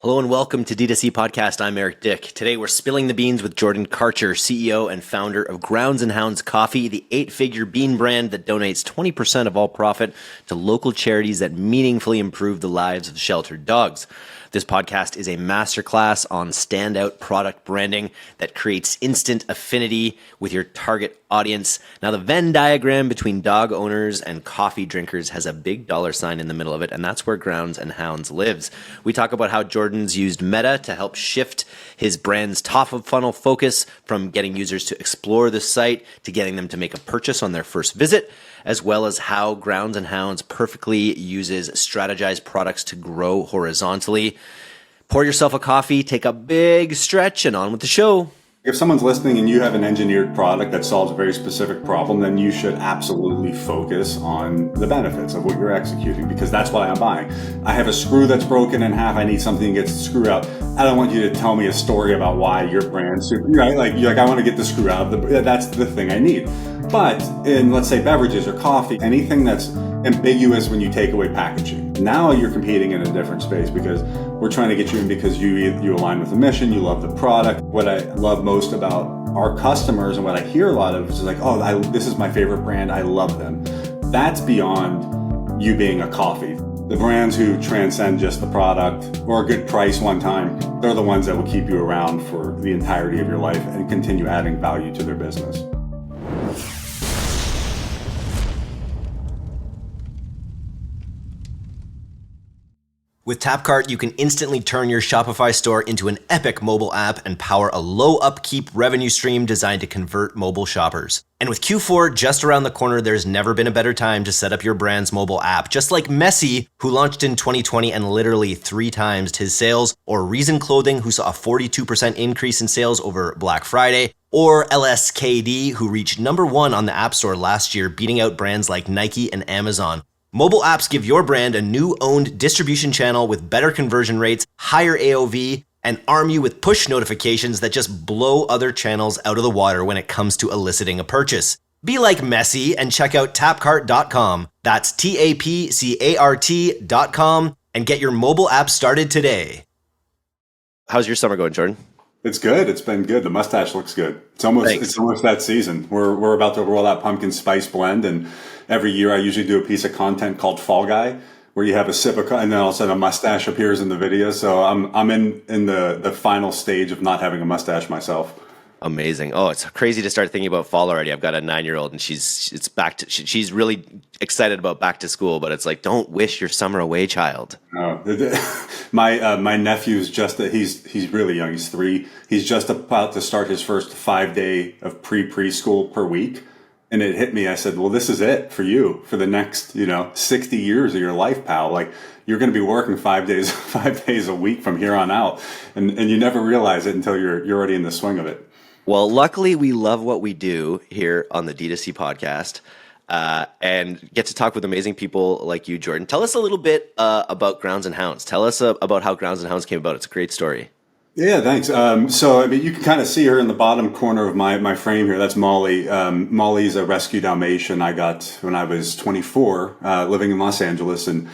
Hello and welcome to D2C Podcast. I'm Eric Dick. Today we're spilling the beans with Jordan Karcher, CEO and founder of Grounds and Hounds Coffee, the 8-figure bean brand that donates 20% of all profit to local charities that meaningfully improve the lives of sheltered dogs. This podcast is a masterclass on standout product branding that creates instant affinity with your target audience. Now, the Venn diagram between dog owners and coffee drinkers has a big dollar sign in the middle of it, and that's where Grounds and Hounds lives. We talk about how Jordan's used Meta to help shift his brand's top-of-funnel focus from getting users to explore the site to getting them to make a purchase on their first visit, as well as how Grounds and Hounds perfectly uses strategized products to grow horizontally. Pour yourself a coffee, take a big stretch, and on with the show. If someone's listening and you have an engineered product that solves a very specific problem, then you should absolutely focus on the benefits of what you're executing, because that's why I'm buying. I have a screw that's broken in half. I need something that gets the screw out. I don't want you to tell me a story about why your brand's super, right? Like I want to get the screw out of that's the thing I need. But in, let's say, beverages or coffee, anything that's ambiguous when you take away packaging. Now you're competing in a different space because we're trying to get you in because you align with the mission, you love the product. What I love most about our customers and what I hear a lot of is like, oh, this is my favorite brand, I love them. That's beyond you being a coffee. The brands who transcend just the product or a good price one time, they're the ones that will keep you around for the entirety of your life and continue adding value to their business. With TapCart, you can instantly turn your Shopify store into an epic mobile app and power a low upkeep revenue stream designed to convert mobile shoppers. And with Q4 just around the corner, there's never been a better time to set up your brand's mobile app. Just like Messi, who launched in 2020 and literally 3 times his sales, or Reason Clothing, who saw a 42% increase in sales over Black Friday, or LSKD, who reached #1 on the App Store last year, beating out brands like Nike and Amazon. Mobile apps give your brand a new owned distribution channel with better conversion rates, higher AOV, and arm you with push notifications that just blow other channels out of the water when it comes to eliciting a purchase. Be like Messi and check out tapcart.com. That's TAPCART.com and get your mobile app started today. How's your summer going, Jordan? It's good. It's been good. The mustache looks good. It's almost that season. We're about to roll out pumpkin spice blend, and every year I usually do a piece of content called Fall Guy, where you have a sip of, and then all of a sudden a mustache appears in the video. So I'm in the final stage of not having a mustache myself. Amazing. Oh, it's crazy to start thinking about fall already. I've got a 9-year-old and she's really excited about back to school, but it's like, don't wish your summer away, child. My nephew's he's really young. He's 3. He's just about to start his first 5-day of preschool per week. And it hit me. I said, well, this is it for you for the next, 60 years of your life, pal. Like, you're going to be working 5 days a week from here on out. And you never realize it until you're already in the swing of it. Well, luckily, we love what we do here on the D2C podcast and get to talk with amazing people like you, Jordan. Tell us a little bit about Grounds and Hounds. Tell us about how Grounds and Hounds came about. It's a great story. Yeah, thanks. So, you can kind of see her in the bottom corner of my frame here. That's Molly. Molly's a rescue Dalmatian I got when I was 24, living in Los Angeles. And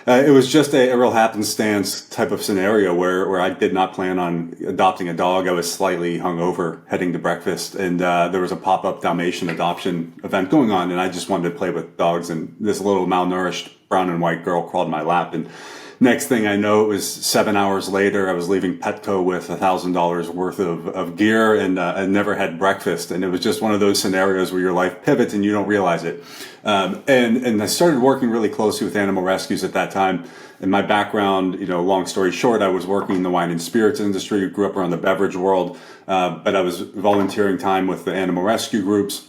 it was just a real happenstance type of scenario where I did not plan on adopting a dog. I was slightly hungover heading to breakfast, and there was a pop-up Dalmatian adoption event going on, and I just wanted to play with dogs, and this little malnourished brown and white girl crawled in my lap. And next thing I know, it was 7 hours later, I was leaving Petco with $1,000 worth of gear, and I never had breakfast. And it was just one of those scenarios where your life pivots and you don't realize it. And I started working really closely with animal rescues at that time. In my background, long story short, I was working in the wine and spirits industry, grew up around the beverage world, but I was volunteering time with the animal rescue groups.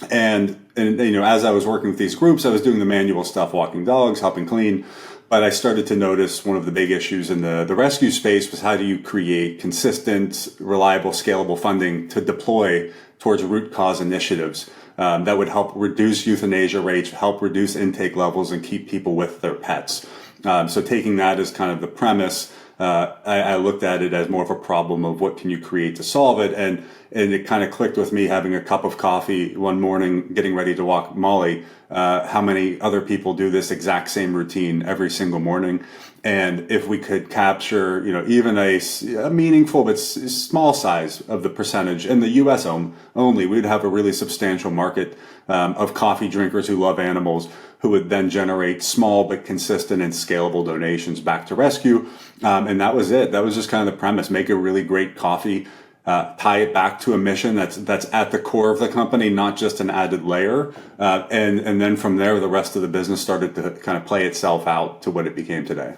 And as I was working with these groups, I was doing the manual stuff, walking dogs, helping clean. But I started to notice one of the big issues in the rescue space was how do you create consistent, reliable, scalable funding to deploy towards root cause initiatives that would help reduce euthanasia rates, help reduce intake levels, and keep people with their pets. So taking that as kind of the premise, I looked at it as more of a problem of what can you create to solve it. And it kind of clicked with me having a cup of coffee one morning, getting ready to walk Molly, how many other people do this exact same routine every single morning. And if we could capture, even a meaningful but small size of the percentage in the U.S. only, we'd have a really substantial market of coffee drinkers who love animals, who would then generate small but consistent and scalable donations back to Rescue. And that was it. That was just kind of the premise: make a really great coffee, tie it back to a mission that's at the core of the company, not just an added layer. And then from there, the rest of the business started to kind of play itself out to what it became today.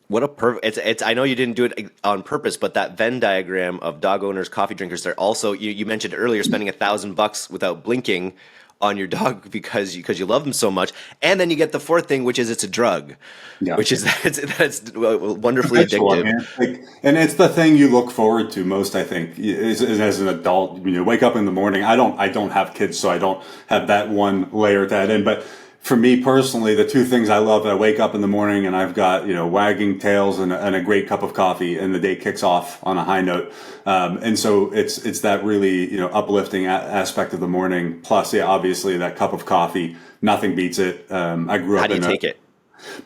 What a perfect! It's. I know you didn't do it on purpose, but that Venn diagram of dog owners, coffee drinkers. They're also. You mentioned earlier spending $1,000 without blinking on your dog because you love them so much, and then you get the fourth thing, which is it's a drug, which is that's wonderfully addictive. And it's the thing you look forward to most, I think, is as an adult. You wake up in the morning. I don't have kids, so I don't have that one layer to add in, but. For me personally, the two things I love, I wake up in the morning and I've got, wagging tails and a great cup of coffee, and the day kicks off on a high note. And so it's that really, uplifting aspect of the morning. Plus, obviously that cup of coffee, nothing beats it. I grew up How do you take it?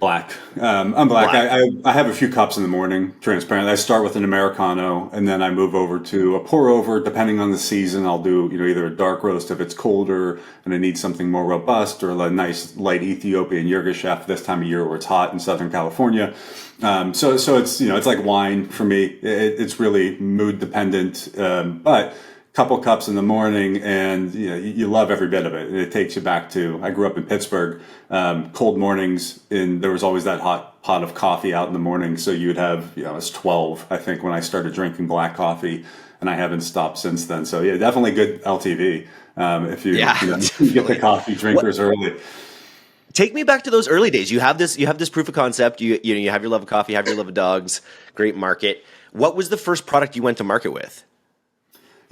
Black. I'm black. I have a few cups in the morning, transparent. I start with an Americano, and then I move over to a pour over. Depending on the season, I'll do either a dark roast if it's colder and I need something more robust, or a nice light Ethiopian Yirgacheffe this time of year where it's hot in Southern California. So it's it's like wine for me. It's really mood dependent, but. Couple cups in the morning, and you love every bit of it. And it takes you back to, I grew up in Pittsburgh, cold mornings, and there was always that hot pot of coffee out in the morning. So you'd have, I was 12, I think, when I started drinking black coffee, and I haven't stopped since then. So definitely good LTV if you, you get the coffee drinkers early. Take me back to those early days. You have this proof of concept. You have your love of coffee, have your love of dogs. Great market. What was the first product you went to market with?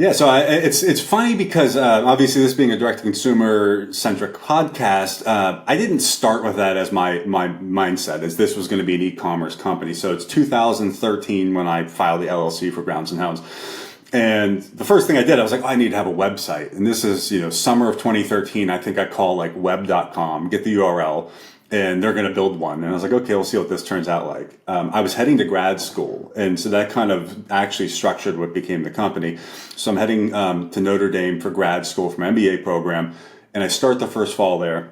Yeah, so it's funny because obviously this being a direct-to-consumer centric podcast, I didn't start with that as my mindset, as this was going to be an e-commerce company. So it's 2013 when I filed the LLC for Grounds and Hounds. And the first thing I did, I was like, I need to have a website. And this is, summer of 2013. I think I call web.com, get the URL. And they're going to build one. And I was like, okay, we'll see what this turns out like. I was heading to grad school. And so that kind of actually structured what became the company. So I'm heading to Notre Dame for grad school for my MBA program. And I start the first fall there.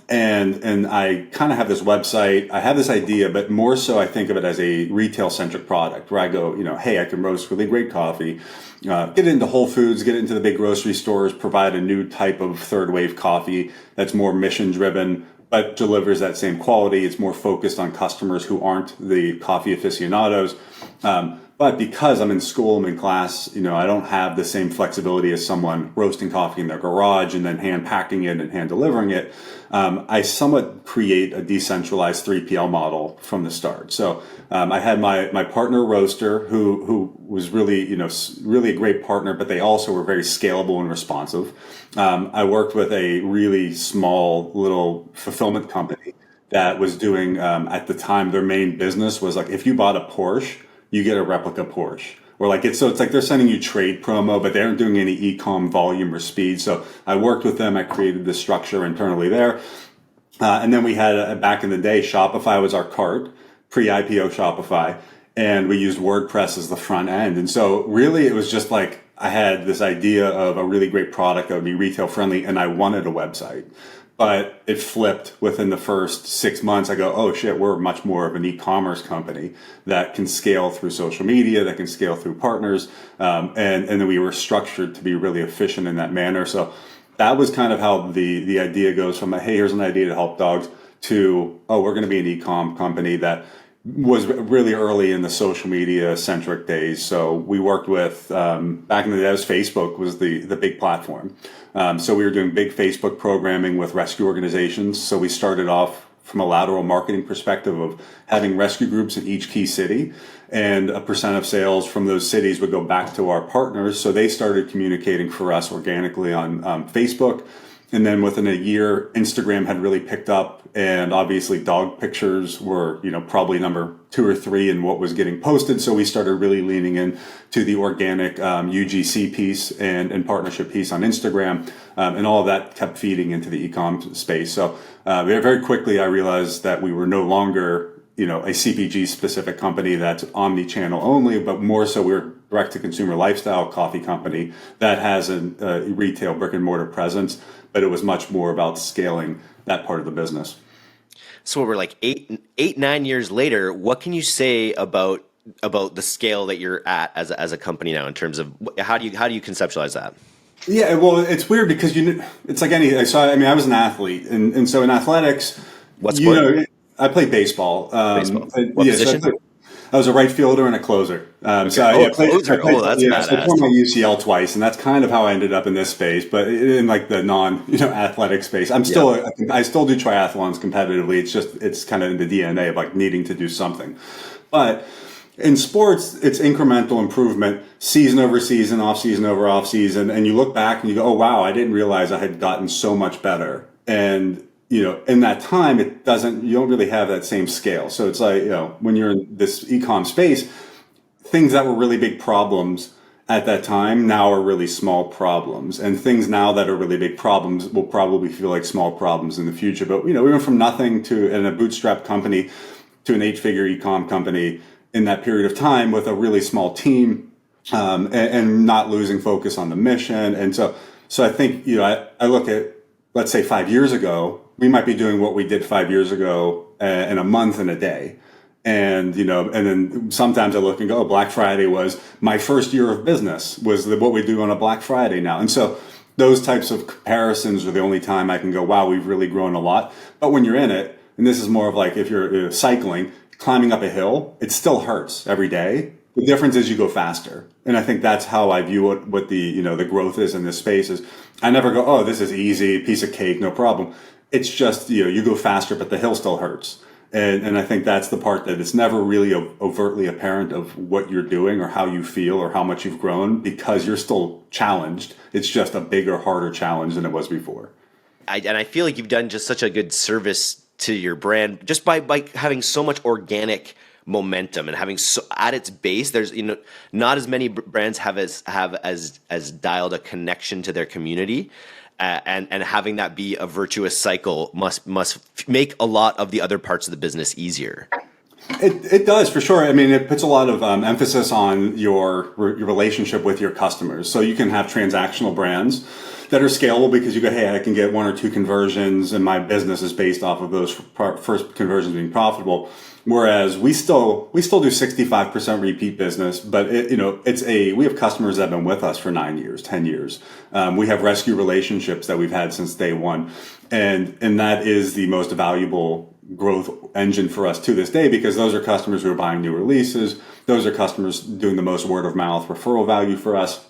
And I kind of have this website. I have this idea, but more so I think of it as a retail-centric product where I go, hey, I can roast really great coffee, get it into Whole Foods, get it into the big grocery stores, provide a new type of third-wave coffee that's more mission-driven, but delivers that same quality. It's more focused on customers who aren't the coffee aficionados. But because I'm in school, I'm in class, I don't have the same flexibility as someone roasting coffee in their garage and then hand packing it and hand delivering it. I somewhat create a decentralized 3PL model from the start. So I had my partner roaster who was really, really a great partner, but they also were very scalable and responsive. I worked with a really small little fulfillment company that was doing, at the time, their main business was like, if you bought a Porsche, you get a replica Porsche. Or it's like they're sending you trade promo, but they aren't doing any e-com volume or speed. So I worked with them. I created the structure internally there. And then we had, back in the day, Shopify was our cart, pre-IPO Shopify. And we used WordPress as the front end. And so really it was just like I had this idea of a really great product that would be retail friendly, and I wanted a website. But it flipped within the first 6 months. I go, oh shit, we're much more of an e-commerce company that can scale through social media, that can scale through partners. And then we were structured to be really efficient in that manner. So that was kind of how the idea goes from, hey, here's an idea to help dogs, to, oh, we're going to be an e-com company that was really early in the social media centric days. So we worked with, back in the days, Facebook was the big platform. So we were doing big Facebook programming with rescue organizations. So we started off from a lateral marketing perspective of having rescue groups in each key city, and a percent of sales from those cities would go back to our partners. So they started communicating for us organically on Facebook. And then within a year, Instagram had really picked up, and obviously dog pictures were, probably number 2 or 3 in what was getting posted. So we started really leaning in to the organic UGC piece and partnership piece on Instagram. And all of that kept feeding into the e-com space. So very quickly, I realized that we were no longer, a CPG specific company that's omni-channel only, but more so we're direct to consumer lifestyle coffee company that has a retail brick and mortar presence, but it was much more about scaling that part of the business. So we're like 9 years later. What can you say about the scale that you're at as a company now in terms of how do you conceptualize that? Yeah, well, it's weird because it's like any. I was an athlete, and so in athletics, What sport? I played baseball. Baseball. What Yeah, so position? I was a right fielder and a closer. Okay. Oh, a closer. Oh, that's So I tore badass. my UCL twice, and that's kind of how I ended up in this space. But in like the non, athletic space, Yeah. I still do triathlons competitively. It's kind of in the DNA of like needing to do something, but. In sports, it's incremental improvement, season over season, off season over off season, and you look back and you go, "Oh wow, I didn't realize I had gotten so much better." And in that time, you don't really have that same scale. So it's like when you're in this e-com space, things that were really big problems at that time now are really small problems, and things now that are really big problems will probably feel like small problems in the future. But we went from nothing to in a bootstrap company to an 8-figure e-com company in that period of time with a really small team, and not losing focus on the mission. And so I think, I look at, let's say 5 years ago, we might be doing what we did 5 years ago in a month and a day. And, and then sometimes I look and go, oh, Black Friday was my first year of business was what we do on a Black Friday now. And so those types of comparisons are the only time I can go, wow, we've really grown a lot. But when you're in it, and this is more of like if you're cycling, climbing up a hill, it still hurts every day. The difference is you go faster. And I think that's how I view what the growth is in this space is I never go, oh, this is easy, piece of cake, no problem. It's just, you go faster, but the hill still hurts. And I think that's the part that it's never really overtly apparent of what you're doing or how you feel or how much you've grown because you're still challenged. It's just a bigger, harder challenge than it was before. I feel like you've done just such a good service to your brand just by having so much organic momentum and having at its base there's not as many brands have as dialed a connection to their community, and having that be a virtuous cycle must make a lot of the other parts of the business easier. It does for sure. I mean, it puts a lot of emphasis on your relationship with your customers. So you can have transactional brands that are scalable because you go, hey, I can get 1 or 2 conversions, and my business is based off of those first conversions being profitable. Whereas we still do 65% repeat business, but we have customers that have been with us for 9 years, 10 years. We have rescue relationships that we've had since day one, and that is the most valuable growth engine for us to this day because those are customers who are buying new releases. Those are customers doing the most word of mouth referral value for us.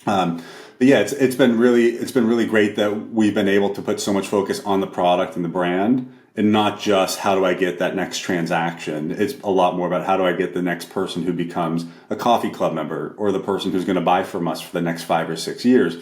But yeah, it's been really great that we've been able to put so much focus on the product and the brand and not just how do I get that next transaction. It's a lot more about how do I get the next person who becomes a coffee club member or the person who's going to buy from us for the next 5 or 6 years.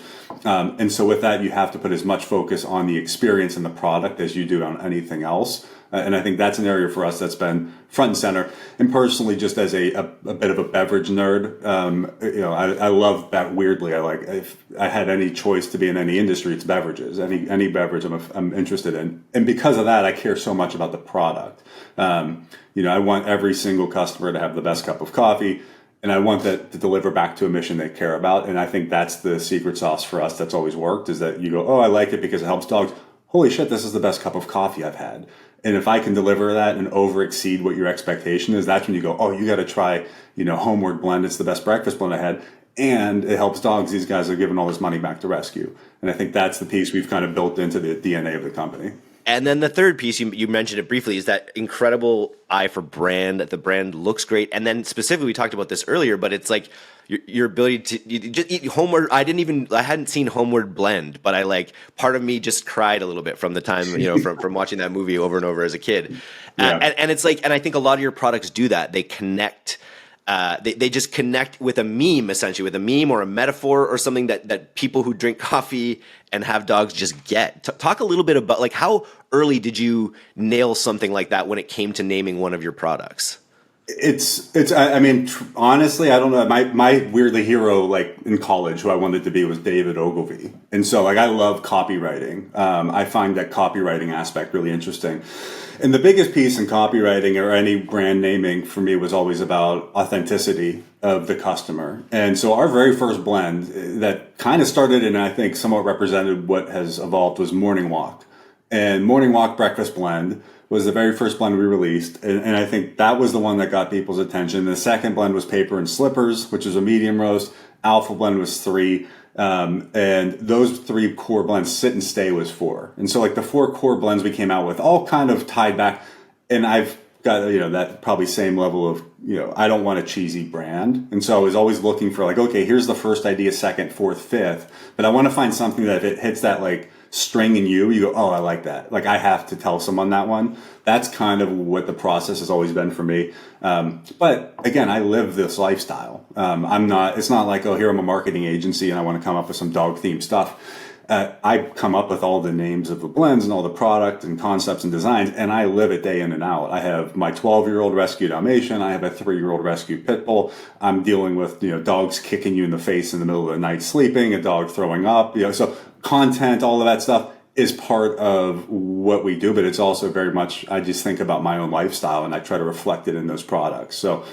And so with that, you have to put as much focus on the experience and the product as you do on anything else. And I think that's an area for us that's been front and center. And personally, just as a bit of a beverage nerd, I love that weirdly. If I had any choice to be in any industry, it's beverages. Any beverage I'm interested in. And because of that, I care so much about the product. I want every single customer to have the best cup of coffee. And I want that to deliver back to a mission they care about. And I think that's the secret sauce for us that's always worked is that you go, oh, I like it because it helps dogs. Holy shit, this is the best cup of coffee I've had. And if I can deliver that and over exceed what your expectation is, that's when you go, oh, you got to try, Homeward Blend. It's the best breakfast blend I had. And it helps dogs. These guys are giving all this money back to rescue. And I think that's the piece we've kind of built into the DNA of the company. And then the third piece, you mentioned it briefly, is that incredible eye for brand, that the brand looks great. And then specifically, we talked about this earlier, but it's like your ability to you just eat Homeward. I hadn't seen Homeward Blend, but part of me just cried a little bit from the time, from watching that movie over and over as a kid. Yeah. And it's like, and I think a lot of your products do that. They connect. They just connect with a meme, essentially, with a meme or a metaphor or something that people who drink coffee and have dogs just get. Talk a little bit about how early did you nail something like that when it came to naming one of your products? I mean, honestly, I don't know. My weirdly hero, like in college, who I wanted to be was David Ogilvy. And so like, I love copywriting. I find that copywriting aspect really interesting. And the biggest piece in copywriting or any brand naming for me was always about authenticity of the customer. And so our very first blend that kind of started and I think somewhat represented what has evolved was Morning Walk. And Morning Walk Breakfast Blend was the very first blend we released. And I think that was the one that got people's attention. The second blend was Paper and Slippers, which was a medium roast. Alpha Blend was 3. And those 3 core blends, Sit and Stay was 4. And so like the 4 core blends we came out with all kind of tied back. And I've got, that probably same level of, I don't want a cheesy brand. And so I was always looking for like, okay, here's the first idea, second, fourth, fifth. But I want to find something that if it hits that like string in you go, oh, I like that. Like I have to tell someone that one. That's kind of what the process has always been for me. But again, I live this lifestyle. It's not like, oh, here I'm a marketing agency and I want to come up with some dog themed stuff. I come up with all the names of the blends and all the product and concepts and designs, and I live it day in and out. I have my 12-year-old rescue Dalmatian. I have a 3-year-old rescue pit bull. I'm dealing with, dogs kicking you in the face in the middle of the night sleeping, a dog throwing up, so content, all of that stuff is part of what we do, but it's also very much, I just think about my own lifestyle and I try to reflect it in those products. So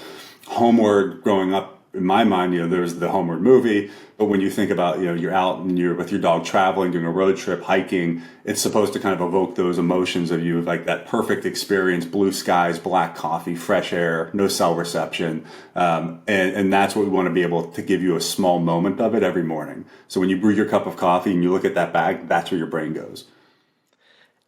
Homeward, growing up, in my mind, there's the Homeward movie, but when you think about, you're out and you're with your dog traveling, doing a road trip, hiking, it's supposed to kind of evoke those emotions of you, like that perfect experience, blue skies, black coffee, fresh air, no cell reception. And that's what we want to be able to give you a small moment of it every morning. So when you brew your cup of coffee and you look at that bag, that's where your brain goes.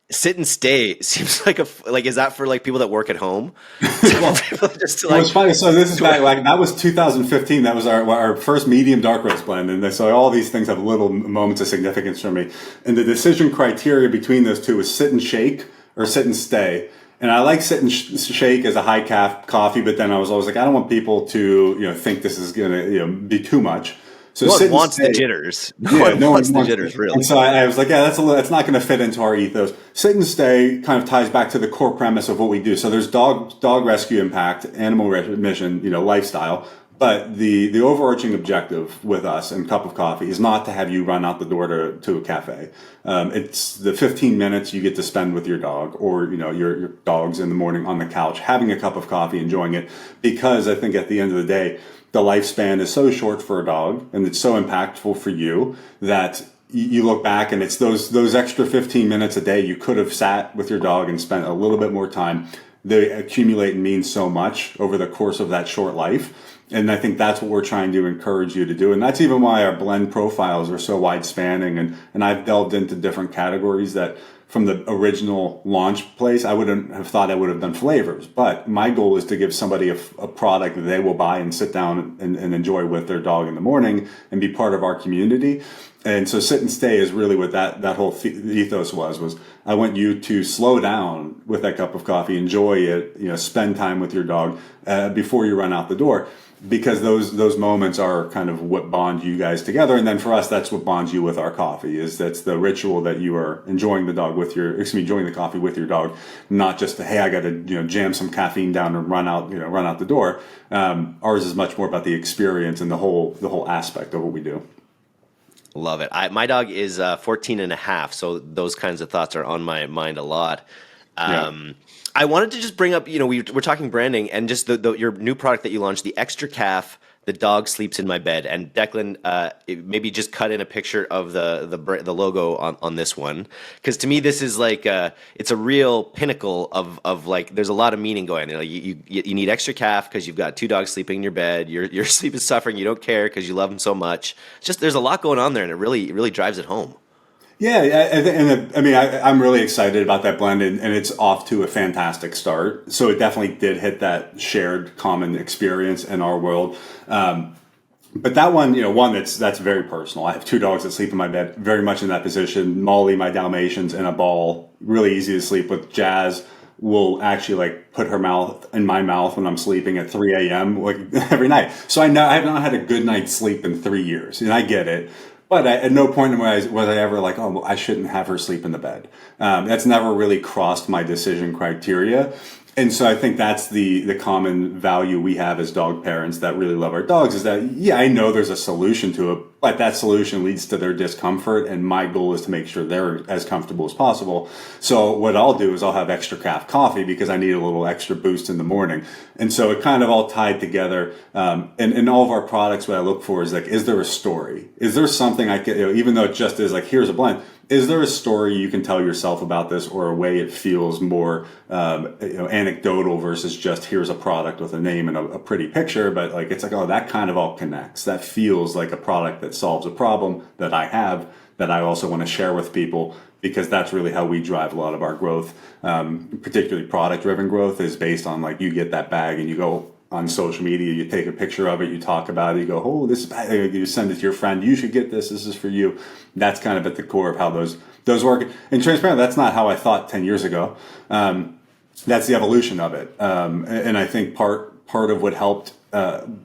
Sit and Stay seems like is that for like people that work at home? Just to, it's funny. So this is back like that was 2015. That was our first medium dark roast blend, and so all these things have little moments of significance for me. And the decision criteria between those two was Sit and Shake or Sit and Stay. And I like Sit and Shake as a high calf coffee, but then I was always like, I don't want people to think this is gonna be too much. So no one wants the jitters. No one wants the jitters, really. And so I was like, yeah, that's not going to fit into our ethos. Sit and Stay kind of ties back to the core premise of what we do. So there's dog rescue impact, animal mission, lifestyle. But the overarching objective with us and Cup of Coffee is not to have you run out the door to a cafe. It's the 15 minutes you get to spend with your dog or, your dogs in the morning on the couch, having a cup of coffee, enjoying it. Because I think at the end of the day, the lifespan is so short for a dog and it's so impactful for you that you look back and it's those extra 15 minutes a day you could have sat with your dog and spent a little bit more time. They accumulate and mean so much over the course of that short life. And I think that's what we're trying to encourage you to do. And that's even why our blend profiles are so wide spanning. And I've delved into different categories that from the original launch place, I wouldn't have thought I would have done flavors. But my goal is to give somebody a product that they will buy and sit down and enjoy with their dog in the morning and be part of our community. And so Sit and Stay is really what that whole ethos was I want you to slow down with that cup of coffee, enjoy it, spend time with your dog before you run out the door. Because those moments are kind of what bond you guys together, and then for us, that's what bonds you with our coffee. That's the ritual that you are enjoying the coffee with your dog, not just hey, I got to jam some caffeine down and run out the door. Ours is much more about the experience and the whole aspect of what we do. Love it. My dog is 14 and a half, so those kinds of thoughts are on my mind a lot. I wanted to just bring up, we're talking branding and just your new product that you launched, the Extra Calf, the dog sleeps in my bed. And Declan, maybe just cut in a picture of the logo on this one, because to me this is like it's a real pinnacle of like there's a lot of meaning going there. Like you need extra calf because you've got 2 dogs sleeping in your bed. Your sleep is suffering. You don't care because you love them so much. It's just there's a lot going on there, and it really drives it home. Yeah, and I mean, I'm really excited about that blend, and it's off to a fantastic start. So it definitely did hit that shared common experience in our world. But that one, that's very personal. I have 2 dogs that sleep in my bed, very much in that position. Molly, my Dalmatians, and a ball, really easy to sleep with. Jazz will actually like put her mouth in my mouth when I'm sleeping at 3 a.m. like every night. So I know I have not had a good night's sleep in 3 years, and I get it. But at no point was I ever like, oh, I shouldn't have her sleep in the bed. That's never really crossed my decision criteria. And so I think that's the common value we have as dog parents that really love our dogs is that, yeah, I know there's a solution to it, but that solution leads to their discomfort. And my goal is to make sure they're as comfortable as possible. So what I'll do is I'll have extra craft coffee because I need a little extra boost in the morning. And so it kind of all tied together. And in all of our products, what I look for is like, is there a story? Is there something I can, even though it just is like, here's a blend. Is there a story you can tell yourself about this, or a way it feels more anecdotal versus just here's a product with a name and a pretty picture, but like it's like, oh, that kind of all connects. That feels like a product that solves a problem that I have that I also want to share with people, because that's really how we drive a lot of our growth, particularly product-driven growth, is based on like you get that bag and you go on social media, you take a picture of it, you talk about it, you go, oh, this bag, you send it to your friend, you should get this is for you. That's kind of at the core of how those work. And transparent, that's not how I thought 10 years ago. That's the evolution of it. And I think part of what helped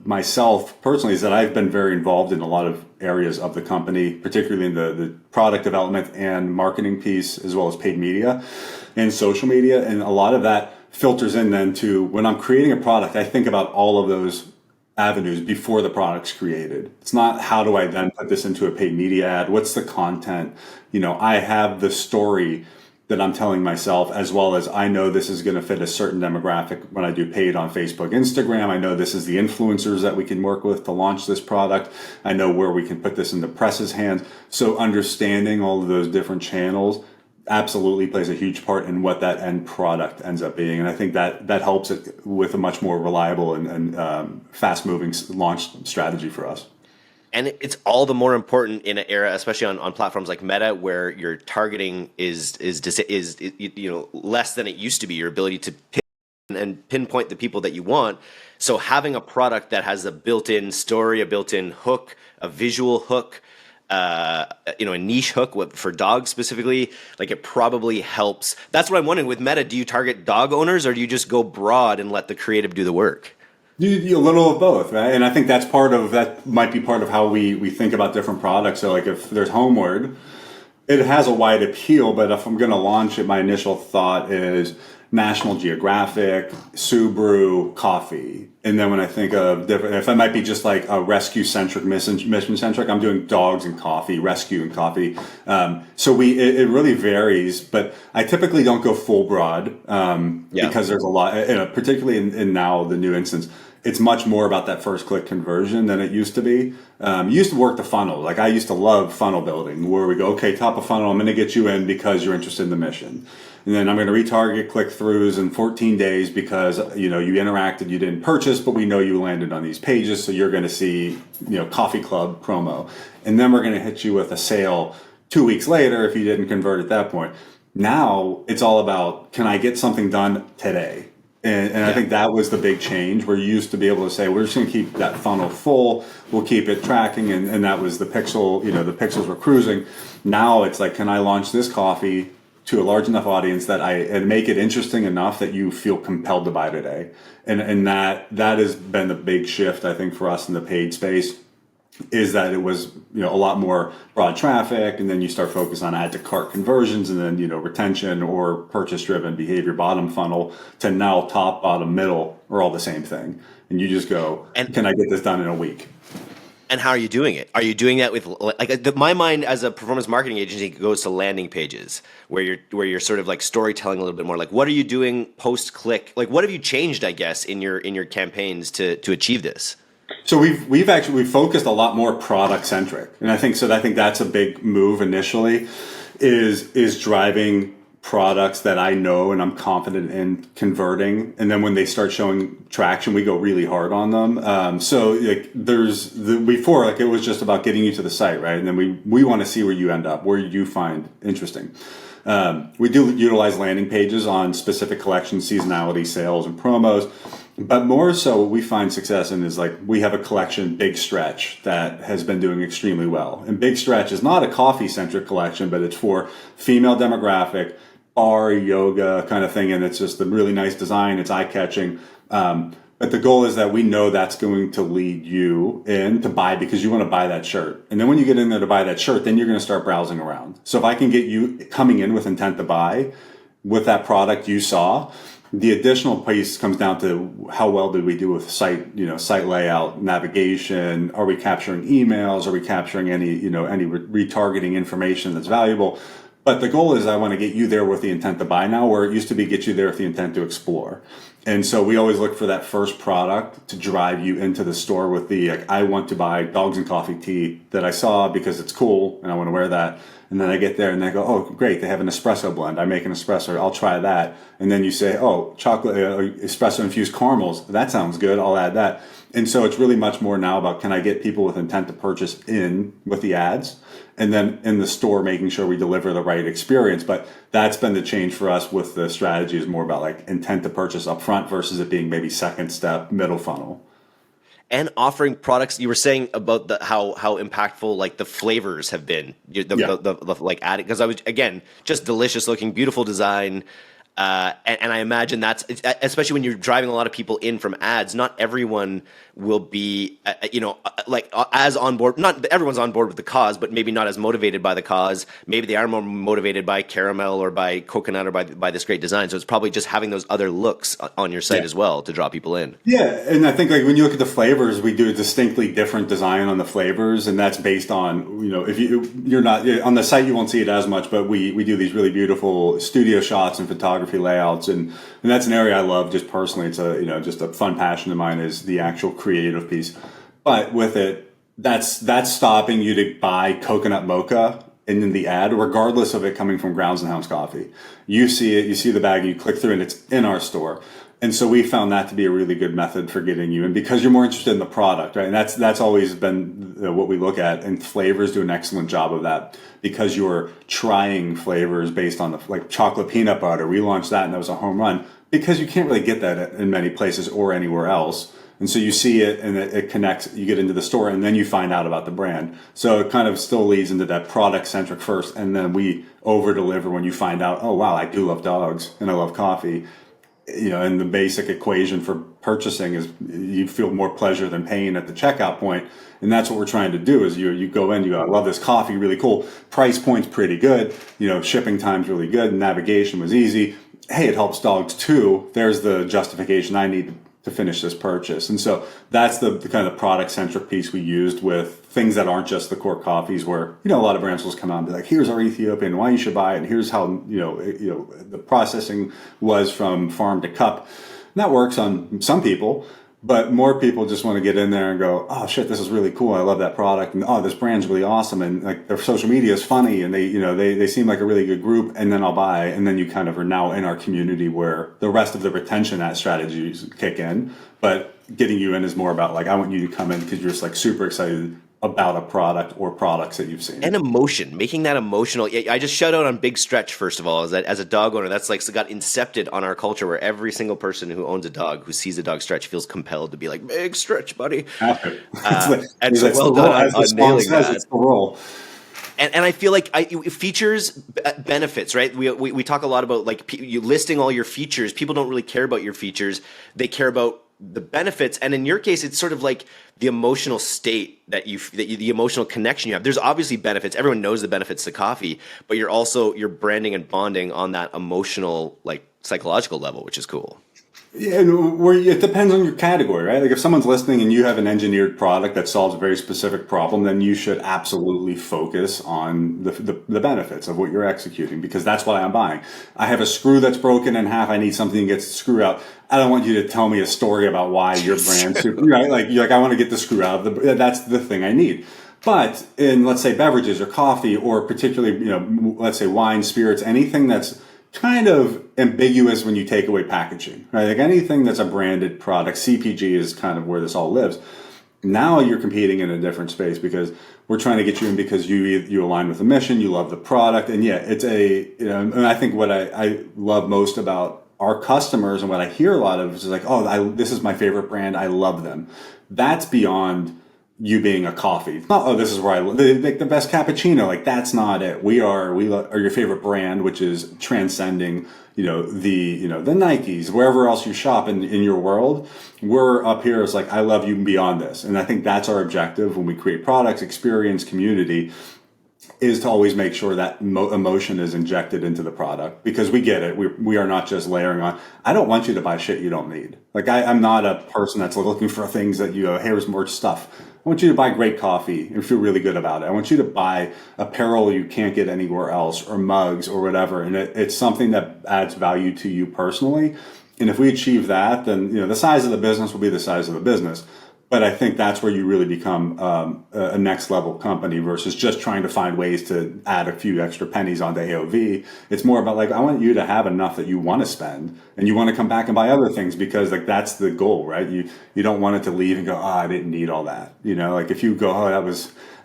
myself personally is that I've been very involved in a lot of areas of the company, particularly in the product development and marketing piece, as well as paid media and social media. And a lot of that filters in then to when I'm creating a product, I think about all of those avenues before the product's created. It's not how do I then put this into a paid media ad? What's the content? I have the story that I'm telling myself, as well as I know this is going to fit a certain demographic when I do paid on Facebook, Instagram. I know this is the influencers that we can work with to launch this product. I know where we can put this in the press's hands. So understanding all of those different channels absolutely plays a huge part in what that end product ends up being. And I think that helps it with a much more reliable and fast-moving launch strategy for us. And it's all the more important in an era, especially on platforms like Meta, where your targeting is less than it used to be. Your ability to pinpoint the people that you want. So having a product that has a built-in story, a built-in hook, a visual hook, a niche hook for dogs specifically, like it probably helps. That's what I'm wondering with Meta. Do you target dog owners, or do you just go broad and let the creative do the work? A little of both, right? And I think that might be part of how we think about different products. So like if there's Homeward, it has a wide appeal, but if I'm going to launch it, my initial thought is National Geographic, Subaru, coffee. And then when I think of different, if I might be just like a rescue-centric, mission-centric, I'm doing dogs and coffee, rescue and coffee. So it really varies, but I typically don't go full broad because there's a lot, particularly in now the new instance, it's much more about that first click conversion than it used to be. You used to work the funnel. Like I used to love funnel building, where we go, okay, top of funnel, I'm going to get you in because you're interested in the mission. And then I'm going to retarget click-throughs in 14 days because, you interacted, you didn't purchase, but we know you landed on these pages. So you're going to see, coffee club promo. And then we're going to hit you with a sale 2 weeks later if you didn't convert at that point. Now it's all about, can I get something done today? And I think that was the big change, where you used to be able to say, we're just going to keep that funnel full. We'll keep it tracking. And that was the pixel, the pixels were cruising. Now it's like, can I launch this coffee to a large enough audience and make it interesting enough that you feel compelled to buy today? And that has been the big shift, I think, for us in the paid space, is that it was, a lot more broad traffic, and then you start focusing on add to cart conversions, and then, retention or purchase driven behavior, bottom funnel, to now top, bottom, middle are all the same thing. And you just go, can I get this done in a week? And how are you doing it? Are you doing that with my mind as a performance marketing agency goes to landing pages where you're sort of like storytelling a little bit more. Like, what are you doing post click? Like, what have you changed, I guess, in your campaigns to achieve this? So we've focused a lot more product centric, and I think that's a big move initially, is driving products that I know and I'm confident in converting, and then when they start showing traction, we go really hard on them. So like before, like it was just about getting you to the site, right? And then we want to see where you end up, where you find interesting. We do utilize landing pages on specific collections, seasonality, sales, and promos. But more so, what we find success in is like we have a collection, Big Stretch, that has been doing extremely well. And Big Stretch is not a coffee-centric collection, but it's for female demographic, bar, yoga kind of thing. And it's just a really nice design. It's eye-catching. But the goal is that we know that's going to lead you in to buy because you want to buy that shirt. And then when you get in there to buy that shirt, then you're going to start browsing around. So if I can get you coming in with intent to buy with that product you saw, The additional piece comes down to how well did we do with site layout, navigation. Are we capturing emails? Are we capturing any retargeting information that's valuable? But the goal is I want to get you there with the intent to buy now, where it used to be get you there with the intent to explore. And so we always look for that first product to drive you into the store with the, like, I want to buy dogs and coffee tea that I saw because it's cool and I want to wear that. And then I get there and they go, oh, great, they have an espresso blend. I make an espresso. I'll try that. And then you say, oh, chocolate, espresso infused caramels. That sounds good. I'll add that. And so it's really much more now about, can I get people with intent to purchase in with the ads? And then in the store, making sure we deliver the right experience. But that's been the change for us with the strategy, is more about like intent to purchase up front versus it being maybe second step, middle funnel. And offering products. You were saying about how impactful like the flavors have been, the like adding, because I was, again, just delicious looking, beautiful design. And I imagine that's, especially when you're driving a lot of people in from ads, not everyone will be, as on board. Not everyone's on board with the cause, but maybe not as motivated by the cause. Maybe they are more motivated by caramel or by coconut or by this great design. So it's probably just having those other looks on your site as well to draw people in. Yeah, and I think like when you look at the flavors, we do a distinctly different design on the flavors, and that's based on, if you're not on the site, you won't see it as much, but we do these really beautiful studio shots and photography layouts, and that's an area I love just personally. It's just a fun passion of mine, is the actual creative piece. But with it, that's stopping you to buy coconut mocha in the ad, regardless of it coming from Grounds and Hounds coffee. You see it, you see the bag, you click through, and it's in our store. And so we found that to be a really good method for getting you in, because you're more interested in the product, right? And that's always been what we look at, and flavors do an excellent job of that, because you're trying flavors based on like chocolate peanut butter. We launched that and that was a home run, because you can't really get that in many places or anywhere else. And so you see it and it connects, you get into the store, and then you find out about the brand. So it kind of still leads into that product-centric first, and then we over-deliver when you find out, oh, wow, I do love dogs and I love coffee. And the basic equation for purchasing is you feel more pleasure than pain at the checkout point. And that's what we're trying to do, is you go in, you go, I love this coffee, really cool. Price point's pretty good. Shipping time's really good. Navigation was easy. Hey, it helps dogs too. There's the justification I need to finish this purchase. And so that's the kind of product-centric piece we used with things that aren't just the core coffees, where, a lot of brands will come out and be like, here's our Ethiopian, why you should buy it, and here's how, the processing was from farm to cup. And that works on some people, but more people just want to get in there and go, oh shit, this is really cool, I love that product, and oh, this brand's really awesome, and like their social media is funny, and they seem like a really good group, and then I'll buy. And then you kind of are now in our community, where the rest of the retention strategies kick in. But getting you in is more about like, I want you to come in because you're just like super excited about a product or products that you've seen. And emotion, making that emotional. I just shout out on Big Stretch, first of all, is that as a dog owner, that's like got incepted on our culture, where every single person who owns a dog, who sees a dog stretch, feels compelled to be like, Big Stretch, buddy. And so well done on nailing that. It's the role. And I feel like features, benefits, right? We talk a lot about like you listing all your features. People don't really care about your features. They care about the benefits. And in your case, it's sort of like the emotional state the emotional connection you have. There's obviously benefits. Everyone knows the benefits to coffee, but you're branding and bonding on that emotional, like psychological level, which is cool. Yeah, it depends on your category, right? Like if someone's listening and you have an engineered product that solves a very specific problem, then you should absolutely focus on the benefits of what you're executing, because that's why I'm buying. I have a screw that's broken in half. I need something to get the screw out. I don't want you to tell me a story about why your brand's right? Like I want to get the screw out of that's the thing I need. But in, let's say, beverages or coffee, or particularly, let's say wine, spirits, anything that's kind of ambiguous when you take away packaging, right? Like anything that's a branded product, CPG is kind of where this all lives. Now you're competing in a different space, because we're trying to get you in because you align with the mission, you love the product, and it's and I think what I love most about our customers and what I hear a lot of is like, this is my favorite brand, I love them. That's beyond you being a coffee. It's not, this is where I make the best cappuccino. Like that's not it. We are your favorite brand, which is transcending, the Nikes, wherever else you shop in your world. We're up here as like, I love you beyond this. And I think that's our objective when we create products, experience, community. is to always make sure that emotion is injected into the product, because we get it. We are not just layering on. I don't want you to buy shit you don't need. Like I'm not a person that's looking for things that here's more stuff. I want you to buy great coffee and feel really good about it. I want you to buy apparel you can't get anywhere else, or mugs or whatever. And it's something that adds value to you personally. And if we achieve that, then the size of the business will be the size of the business. But I think that's where you really become a next level company versus just trying to find ways to add a few extra pennies onto AOV. It's more about like, I want you to have enough that you want to spend and you want to come back and buy other things, because like that's the goal, right? You don't want it to leave and go, oh, I didn't need all that. Like if you go, oh,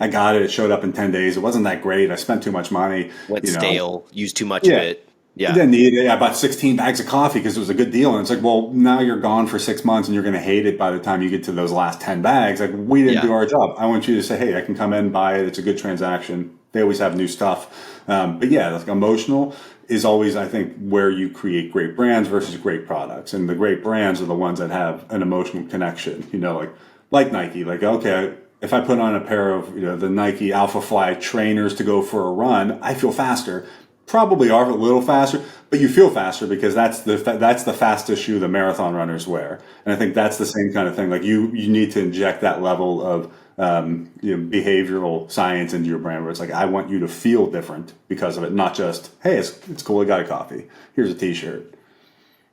I got it. It showed up in 10 days. It wasn't that great. I spent too much money. Went stale, used too much of it. Yeah. You didn't need it. I bought 16 bags of coffee because it was a good deal. And it's like, well, now you're gone for 6 months and you're going to hate it by the time you get to those last 10 bags. Like, we didn't do our job. I want you to say, hey, I can come in, buy it. It's a good transaction. They always have new stuff. But yeah, like emotional is always, I think, where you create great brands versus great products. And the great brands are the ones that have an emotional connection, like Nike. Like, okay, if I put on a pair of, the Nike Alpha Fly trainers to go for a run, I feel faster. Probably are a little faster, but you feel faster because that's the fastest shoe the marathon runners wear. And I think that's the same kind of thing. Like you need to inject that level of behavioral science into your brand, where it's like, I want you to feel different because of it, not just, hey, it's cool, I got a coffee, here's a t-shirt.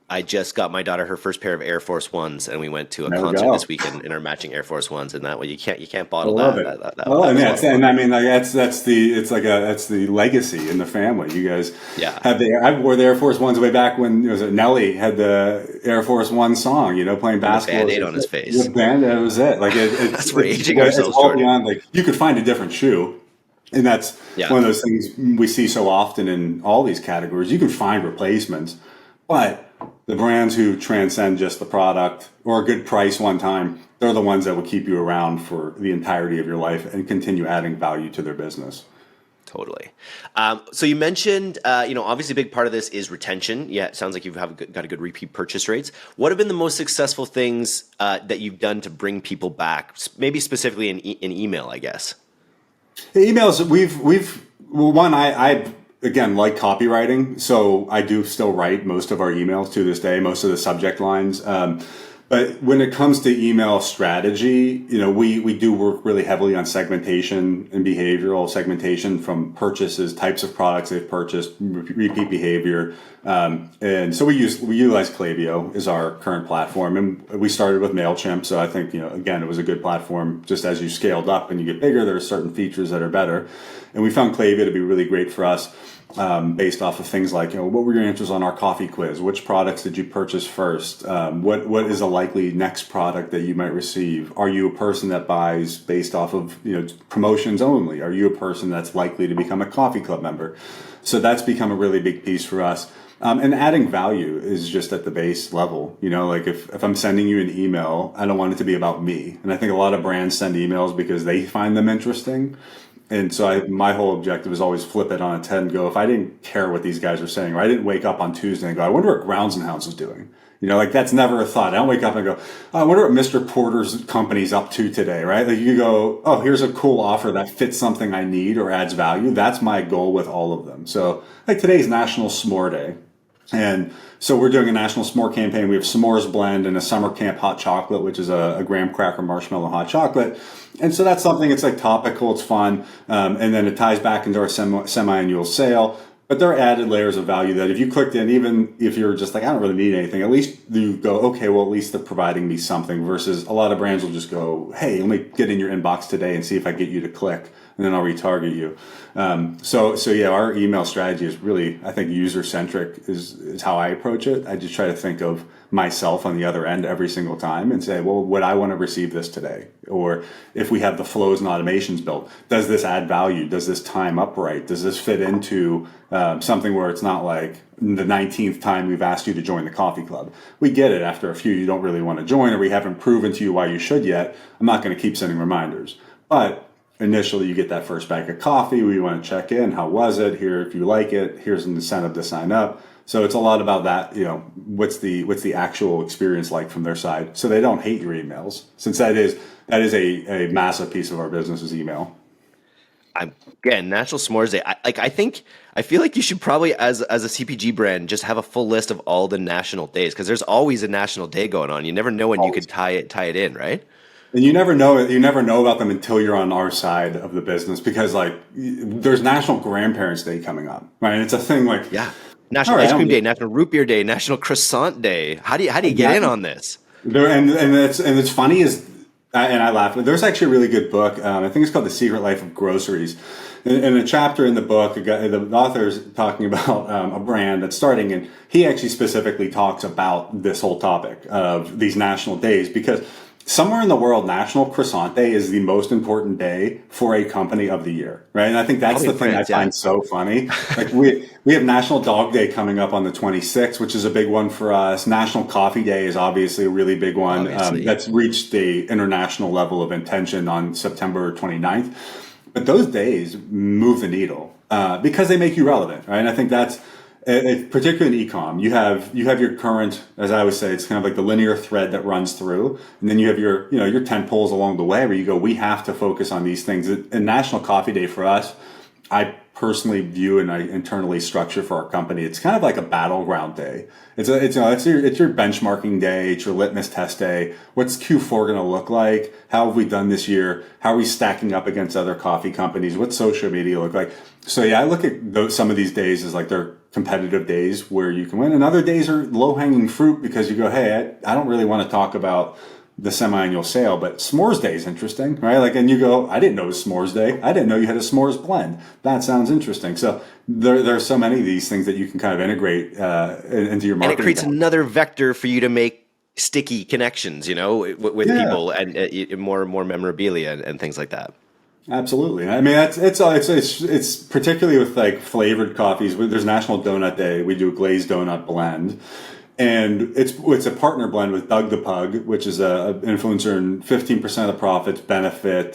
I just got my daughter her first pair of Air Force Ones, and we went to a concert this weekend in our matching Air Force Ones. And that way, you can't bottle that. And I mean, like that's the legacy in the family. You guys have I wore the Air Force Ones way back when Nelly had the Air Force One song, playing basketball. Band-Aid on his face. The band, that was it. Like that's we're aging ourselves. It's all beyond, like, you could find a different shoe. And that's one of those things we see so often in all these categories. You can find replacements, but the brands who transcend just the product or a good price one time, they're the ones that will keep you around for the entirety of your life and continue adding value to their business. Totally. So you mentioned, obviously a big part of this is retention. Yeah, it sounds like you've got a good repeat purchase rates. What have been the most successful things that you've done to bring people back, maybe specifically in email, I guess? Emails, I again, like copywriting, so I do still write most of our emails to this day, most of the subject lines. But when it comes to email strategy, we do work really heavily on segmentation and behavioral segmentation from purchases, types of products they've purchased, repeat behavior. And so we utilize Klaviyo as our current platform. And we started with MailChimp. So I think, again, it was a good platform. Just as you scaled up and you get bigger, there are certain features that are better. And we found Klaviyo to be really great for us. Based off of things like, what were your answers on our coffee quiz? Which products did you purchase first? What is a likely next product that you might receive? Are you a person that buys based off of promotions only? Are you a person that's likely to become a coffee club member? So that's become a really big piece for us. And adding value is just at the base level. Like if I'm sending you an email, I don't want it to be about me. And I think a lot of brands send emails because they find them interesting. And so my whole objective is always flip it on its head and go, if I didn't care what these guys are saying, or I didn't wake up on Tuesday and go, I wonder what Grounds and Hounds is doing. Like that's never a thought. I don't wake up and go, oh, I wonder what Mr. Porter's company's up to today, right? Like you go, oh, here's a cool offer that fits something I need or adds value. That's my goal with all of them. So like today's National S'more Day. And so we're doing a national s'more campaign. We have s'mores blend and a summer camp hot chocolate, which is a graham cracker marshmallow hot chocolate. And so that's something, it's like topical, it's fun. And then it ties back into our semi-annual sale. But there are added layers of value that if you clicked in, even if you're just like, I don't really need anything, at least you go, okay, well, at least they're providing me something, versus a lot of brands will just go, hey, let me get in your inbox today and see if I get you to click, and then I'll retarget you. So yeah, our email strategy is really, I think, user-centric is how I approach it. I just try to think of myself on the other end every single time and say, well, would I want to receive this today? Or if we have the flows and automations built, does this add value? Does this time up right? Does this fit into something where it's not like the 19th time we've asked you to join the coffee club? We get it. After a few, you don't really want to join, or we haven't proven to you why you should yet. I'm not going to keep sending reminders. But initially, you get that first bag of coffee. We want to check in. How was it? Here, if you like it, here's an incentive to sign up. So it's a lot about that. What's the actual experience like from their side, so they don't hate your emails, since that is a massive piece of our business is email. I'm again National S'mores Day. I feel like you should probably, as a CPG brand, just have a full list of all the national days because there's always a national day going on. You never know when you Always. could tie it in, right? And you never know about them until you're on our side of the business because like there's National Grandparents Day coming up, right? And it's a thing like, Yeah. all National right, Ice Cream Day, National Root Beer Day, National Croissant Day. How do you get in exactly. on this? There, and it's funny is, and I laugh. There's actually a really good book. I think it's called The Secret Life of Groceries. In a chapter in the book, the author is talking about a brand that's starting, and he actually specifically talks about this whole topic of these national days because somewhere in the world, National Croissant Day is the most important day for a company of the year, right? And I think that's Probably the in thing I France, yeah. find so funny. Like we have National Dog Day coming up on the 26th, which is a big one for us. National Coffee Day is obviously a really big one. Obviously, yeah. That's reached the international level of intention on September 29th. But those days move the needle because they make you relevant, right? And I think that's particularly in e-com. You have your current, as I would say, it's kind of like the linear thread that runs through, and then you have your 10 poles along the way where you go, we have to focus on these things. And National Coffee Day for us, I personally view and I internally structure for our company. It's kind of like a battleground day. It's your benchmarking day. It's your litmus test day. What's Q4 going to look like? How have we done this year? How are we stacking up against other coffee companies? What's social media look like? So yeah, I look at some of these days as like they're competitive days where you can win, and other days are low hanging fruit because you go, hey, I don't really want to talk about the semi-annual sale, but S'mores Day is interesting, right? Like, and you go, I didn't know it was S'mores Day. I didn't know you had a s'mores blend. That sounds interesting. So there are so many of these things that you can kind of integrate into your And it marketing creates calendar. another vector for you to make sticky connections, with Yeah, people and more memorabilia and things like that. absolutely. I mean, it's particularly with like flavored coffees. There's National Donut Day. We do a glazed donut blend. And it's a partner blend with Doug the Pug, which is a influencer, and 15% of the profits benefit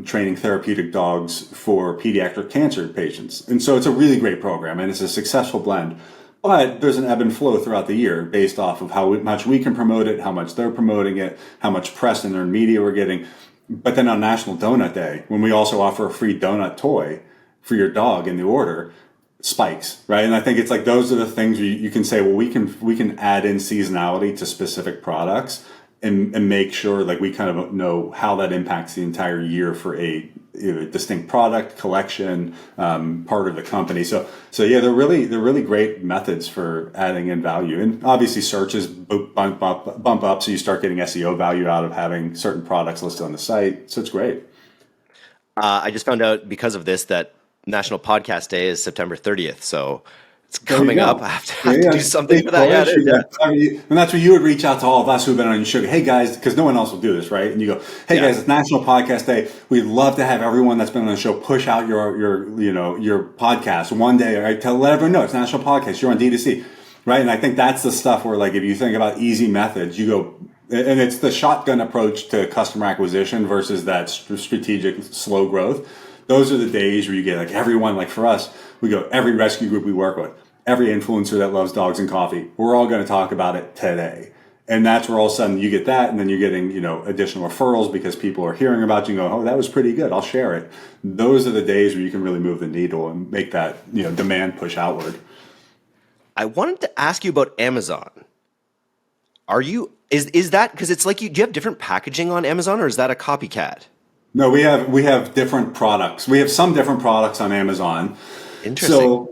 training therapeutic dogs for pediatric cancer patients. And so it's a really great program, and it's a successful blend. But there's an ebb and flow throughout the year based off of how much we can promote it, how much they're promoting it, how much press and earned media we're getting. But then on National Donut Day, when we also offer a free donut toy for your dog in the order, spikes, right? And I think it's like those are the things you can say, well, we can add in seasonality to specific products and make sure like we kind of know how that impacts the entire year for a distinct product collection, part of the company. So yeah, they're really great methods for adding in value. And obviously searches bump up, so you start getting SEO value out of having certain products listed on the site. So it's great. I just found out because of this that National Podcast Day is September 30th, so it's There you coming up. go. I have to, Yeah, have to yeah. do something Hey, for that. Yeah, it push. is. Yeah. Yeah, I mean, and that's where you would reach out to all of us who've been on your show. Hey guys, because no one else will do this, right? And you go, hey yeah. guys, it's National Podcast Day. We'd love to have everyone that's been on the show push out your podcast one day. Right? Let everyone know it's National Podcast. You're on D2C, right? And I think that's the stuff where like if you think about easy methods, you go. And it's the shotgun approach to customer acquisition versus that strategic slow growth. Those are the days where you get like everyone, like for us, we go every rescue group we work with, every influencer that loves dogs and coffee, we're all going to talk about it today. And that's where all of a sudden you get that, and then you're getting, additional referrals because people are hearing about you and go, oh, that was pretty good. I'll share it. Those are the days where you can really move the needle and make that, demand push outward. I wanted to ask you about Amazon. Is that because it's like do you have different packaging on Amazon, or is that a copycat? No, we have different products. We have some different products on Amazon. Interesting. So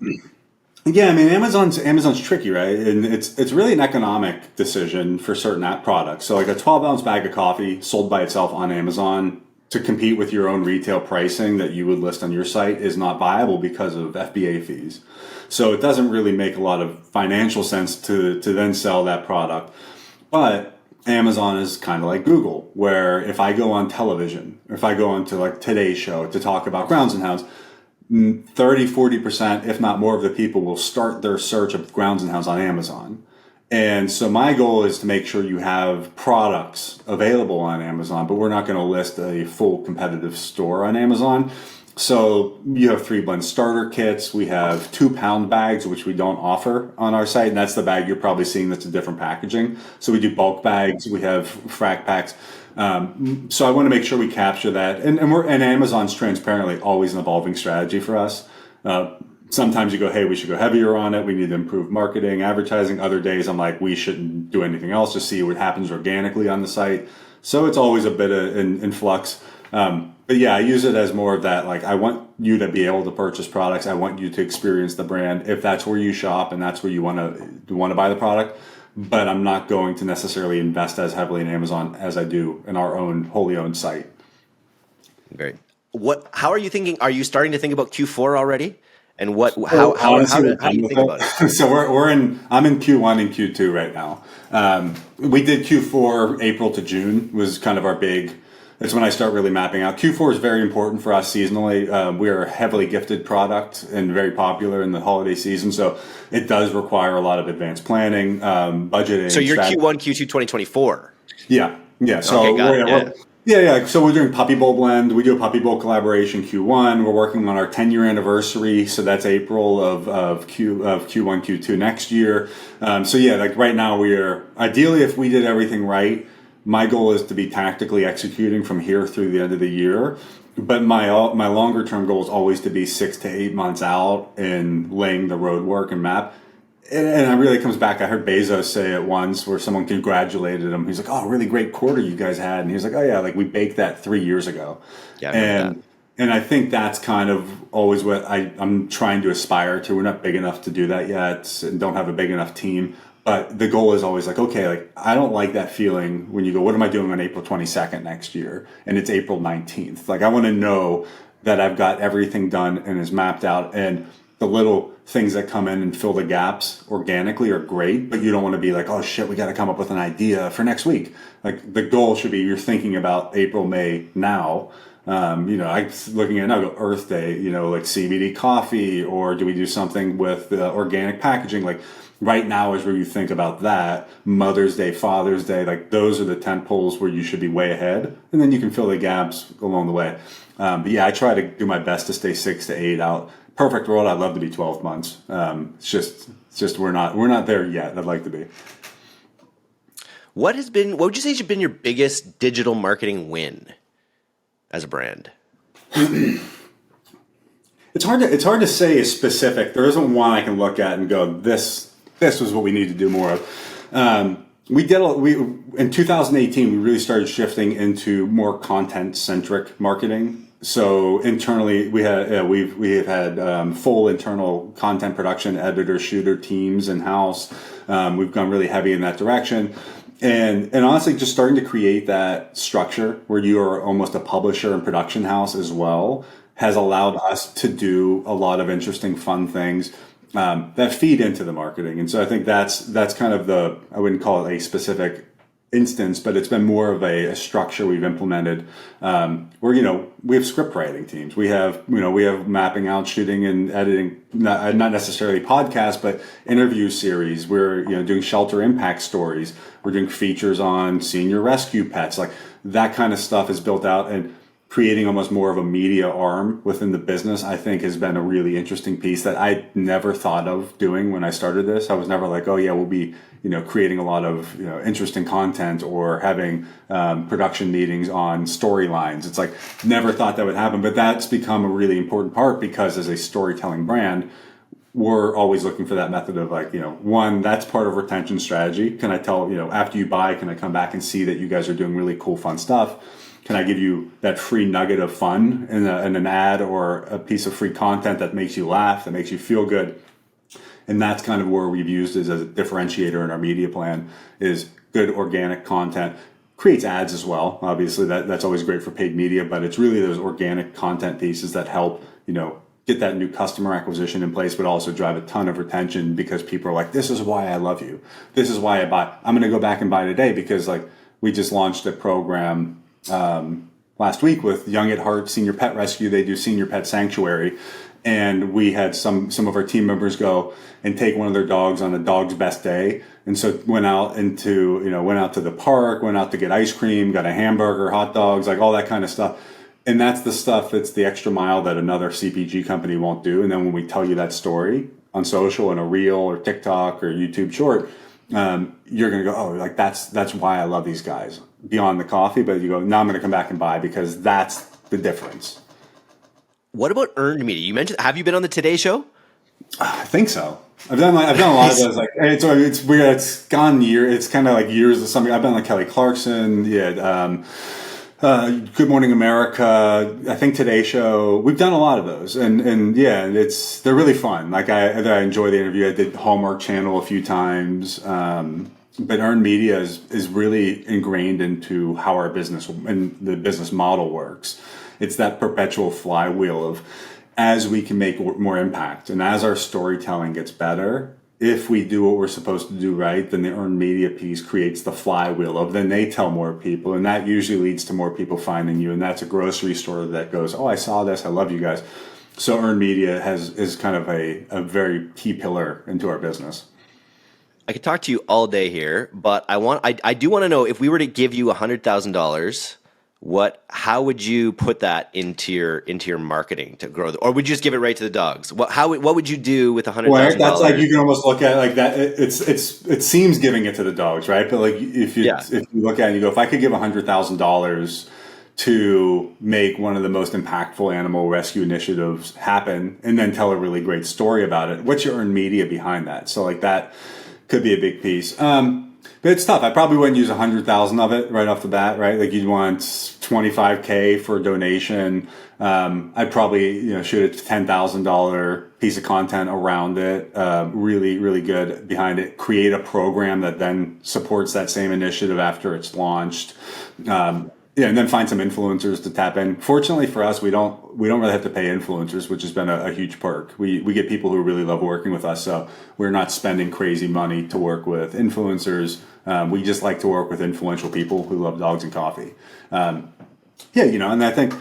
yeah, I mean Amazon's tricky, right? And it's really an economic decision for certain app products. So like a 12-ounce bag of coffee sold by itself on Amazon to compete with your own retail pricing that you would list on your site is not viable because of FBA fees. So it doesn't really make a lot of financial sense to then sell that product. But Amazon is kind of like Google, where if I go on television, or if I go on to like Today's Show to talk about Grounds and Hounds, 30-40%, if not more, of the people will start their search of Grounds and Hounds on Amazon. And so my goal is to make sure you have products available on Amazon, but we're not going to list a full competitive store on Amazon. So you have 3 blend starter kits. We have 2-pound bags, which we don't offer on our site. And that's the bag you're probably seeing that's a different packaging. So we do bulk bags. We have frac packs. So I want to make sure we capture that. And Amazon's transparently always an evolving strategy for us. Sometimes you go, hey, we should go heavier on it. We need to improve marketing, advertising. Other days I'm like, we shouldn't do anything else, just see what happens organically on the site. So it's always a bit of in flux. But yeah, I use it as more of that, like, I want you to be able to purchase products. I want you to experience the brand if that's where you shop and that's where you want to buy the product. But I'm not going to necessarily invest as heavily in Amazon as I do in our own wholly owned site. Great. How are you thinking? Are you starting to think about Q4 already? And How do you think about it? So I'm in Q1 and Q2 right now. We did Q4 April to June was kind of our big. It's when I start really mapping out. Q4 is very important for us seasonally. We are a heavily gifted product and very popular in the holiday season, so it does require a lot of advanced planning, budgeting. So you're Q1, Q2, 2024. Yeah. So okay, got it. Yeah. So we're doing Puppy Bowl blend. We do a Puppy Bowl collaboration Q1. We're working on our 10-year anniversary, so that's April of Q1, Q2 next year. So yeah, like right now we are ideally, if we did everything right, my goal is to be tactically executing from here through the end of the year. But my longer term goal is always to be 6 to 8 months out and laying the road work and map. And it really comes back. I heard Bezos say it once where someone congratulated him. He's like, "Oh, really great quarter you guys had." And he's like, "Oh yeah, like we baked that 3 years ago." Yeah, and I think that's kind of always what I'm trying to aspire to. We're not big enough to do that yet and don't have a big enough team. But the goal is always like, okay, like I don't like that feeling when you go, what am I doing on April 22nd next year? And it's April 19th. Like I want to know that I've got everything done and is mapped out, and the little things that come in and fill the gaps organically are great, but you don't want to be like, oh shit, we got to come up with an idea for next week. Like the goal should be you're thinking about April, May now. I'm looking at now, go Earth Day, like CBD coffee, or do we do something with organic packaging? Like right now is where you think about that. Mother's Day, Father's Day, like those are the tent poles where you should be way ahead, and then you can fill the gaps along the way. But yeah, I try to do my best to stay 6 to 8 out. Perfect world, I'd love to be 12 months. It's just we're not there yet. I'd like to be. What would you say has been your biggest digital marketing win as a brand? It's hard to say a specific. There isn't one I can look at and go, this was what we need to do more of. In 2018 we really started shifting into more content-centric marketing. So internally we have had full internal content production, editor, shooter teams in-house. We've gone really heavy in that direction. And honestly, just starting to create that structure where you are almost a publisher and production house as well has allowed us to do a lot of interesting, fun things that feed into the marketing. And so I think that's kind of I wouldn't call it a specific instance, but it's been more of a structure we've implemented where, we have script writing teams. We have mapping out, shooting and editing, not necessarily podcasts, but interview series. We're, doing shelter impact stories. We're doing features on senior rescue pets. Like that kind of stuff is built out, and creating almost more of a media arm within the business, I think has been a really interesting piece that I never thought of doing when I started this. I was never like, oh yeah, we'll be, creating a lot of, interesting content or having production meetings on storylines. It's like, never thought that would happen, but that's become a really important part because as a storytelling brand, we're always looking for that method of like, one, that's part of retention strategy. Can I tell, after you buy, can I come back and see that you guys are doing really cool, fun stuff? Can I give you that free nugget of fun in an ad or a piece of free content that makes you laugh, that makes you feel good? And that's kind of where we've used it as a differentiator in our media plan is good organic content. Creates ads as well. Obviously, that's always great for paid media, but it's really those organic content pieces that help, get that new customer acquisition in place, but also drive a ton of retention because people are like, this is why I love you. This is why I buy. I'm going to go back and buy today because like we just launched a program last week with Young at Heart Senior Pet Rescue. They do Senior Pet Sanctuary. And we had some of our team members go and take one of their dogs on a dog's best day. And so went out to the park, went out to get ice cream, got a hamburger, hot dogs, like all that kind of stuff. And that's the stuff that's the extra mile that another CPG company won't do. And then when we tell you that story on social in a reel or TikTok or YouTube short, you're going to go, oh, like that's why I love these guys. beyond the coffee, but you go, now I'm going to come back and buy because that's the difference. What about earned media? You mentioned, have you been on the Today Show? I think so. I've done a lot of those. Like it's weird. It's gone years. It's kind of like years of something. I've been like Kelly Clarkson. Yeah. Good Morning America. I think Today Show. We've done a lot of those, and yeah, they're really fun. Like I enjoy the interview. I did Hallmark Channel a few times. But earned media is really ingrained into how our business and the business model works. It's that perpetual flywheel of, as we can make more impact and as our storytelling gets better, if we do what we're supposed to do right, then the earned media piece creates the flywheel of, then they tell more people, and that usually leads to more people finding you. And that's a grocery store that goes, oh, I saw this, I love you guys. So earned media is kind of a very key pillar into our business. I could talk to you all day here, but I do want to know, if we were to give you $100,000, how would you put that into your marketing to grow, or would you just give it right to the dogs? What would you do with $100,000? That's like, you can almost look at it like that. It seems giving it to the dogs, right? But like if you look at it and you go, if I could give $100,000 to make one of the most impactful animal rescue initiatives happen, and then tell a really great story about it, what's your earned media behind that? So like that could be a big piece. But it's tough. I probably wouldn't use 100,000 of it right off the bat, right? Like you'd want 25K for a donation. I'd probably shoot a $10,000 piece of content around it, really, really good behind it. Create a program that then supports that same initiative after it's launched. And then find some influencers to tap in. Fortunately for us, we don't really have to pay influencers, which has been a huge perk. We get people who really love working with us, so we're not spending crazy money to work with influencers. We just like to work with influential people who love dogs and coffee. And I think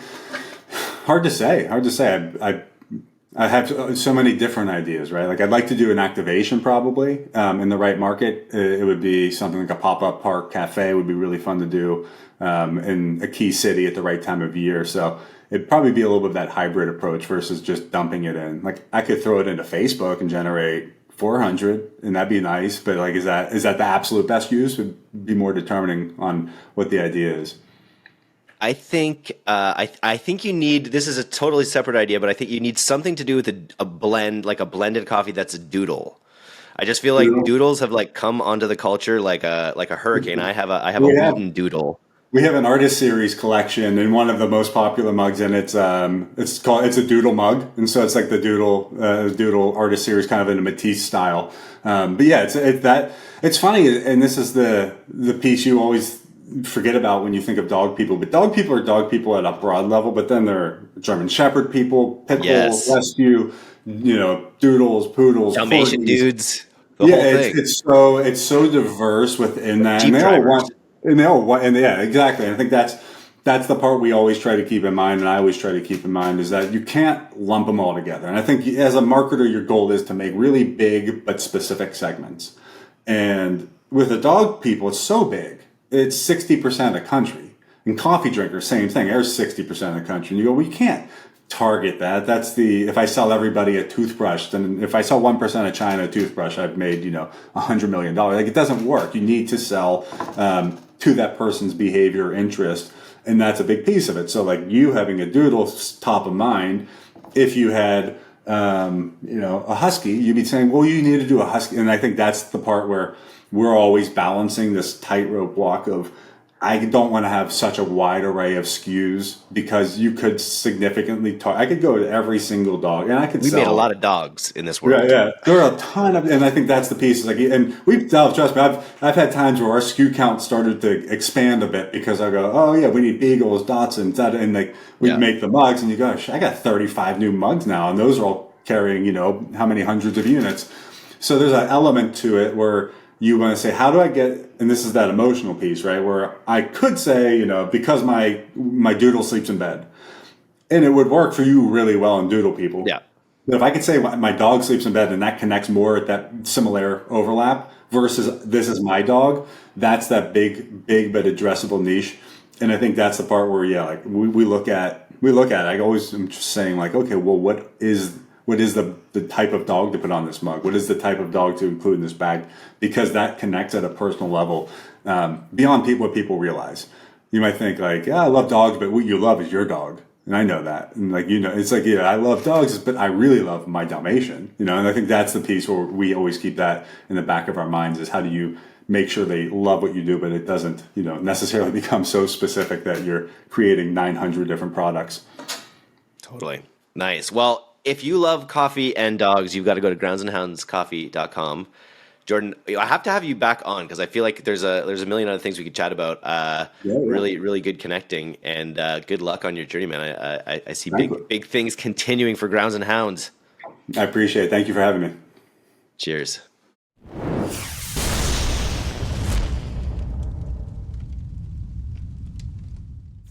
hard to say. I have so many different ideas, right? Like I'd like to do an activation probably in the right market. It would be something like a pop-up park cafe would be really fun to do in a key city at the right time of year. So it'd probably be a little bit of that hybrid approach versus just dumping it in. Like I could throw it into Facebook and generate 400, and that'd be nice. But like, is that the absolute best use? Would be more determining on what the idea is. I think I think you need, this is a totally separate idea, but I think you need something to do with a blend, like a blended coffee that's a doodle. I just feel like doodles have like come onto the culture like a hurricane. I have a Wheaton doodle. We have an artist series collection, and one of the most popular mugs, and it's a doodle mug, and so it's like the doodle artist series, kind of in a Matisse style. But yeah, it's funny, and this is the piece you always forget about when you think of dog people. But dog people are dog people at a broad level, but then there are German Shepherd people, pit bull, rescue, doodles, poodles, Dalmatian dudes. The whole thing. It's so diverse within that, Jeep drivers. Yeah, exactly. And I think that's the part we always try to keep in mind, and I always try to keep in mind, is that you can't lump them all together. And I think as a marketer, your goal is to make really big but specific segments. And with the dog people, it's so big. It's 60% of the country. And coffee drinkers, same thing. There's 60% of the country. And you go, well, you can't target that. If I sell everybody a toothbrush, then if I sell 1% of China a toothbrush, I've made, $100 million. Like, it doesn't work. You need to sell to that person's behavior or interest. And that's a big piece of it. So like you having a doodle top of mind, if you had, a husky, you'd be saying, well, you need to do a husky. And I think that's the part where we're always balancing this tightrope walk of, I don't want to have such a wide array of SKUs, because you could significantly I could go to every single dog, and I could We made a lot of dogs in this world. Yeah. There are a ton of, and I think that's the piece. Like, and trust me, I've had times where our SKU count started to expand a bit, because I go, oh yeah, we need Beagles, Dachshunds, and like we make the mugs, and you go, I got 35 new mugs now, and those are all carrying, how many hundreds of units. So there's an element to it where you want to say, how do I get, and this is that emotional piece, right? Where I could say, because my doodle sleeps in bed, and it would work for you really well in doodle people. Yeah. But if I could say my dog sleeps in bed, and that connects more at that similar overlap versus this is my dog, that's that big but addressable niche. And I think that's the part where, like we look at it. I always am just saying, like, okay, well, what is the type of dog to put on this mug? What is the type of dog to include in this bag? Because that connects at a personal level. beyond what people realize. You might think like, yeah, I love dogs, but what you love is your dog. And I know that. And like, it's like, yeah, I love dogs, but I really love my Dalmatian, and I think that's the piece where we always keep that in the back of our minds is how do you make sure they love what you do, but it doesn't, necessarily become so specific that you're creating 900 different products. Totally. Nice. Well, if you love coffee and dogs, you've got to go to groundsandhoundscoffee.com. Jordan, I have to have you back on because I feel like there's a million other things we could chat about. Really, really good connecting, and good luck on your journey, man. I see big things continuing for Grounds and Hounds. I appreciate it. Thank you for having me. Cheers.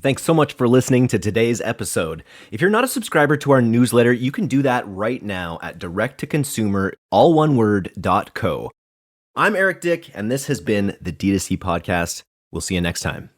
Thanks so much for listening to today's episode. If you're not a subscriber to our newsletter, you can do that right now at direct-to-consumer, all one word, .co. I'm Eric Dick, and this has been the D2C Podcast. We'll see you next time.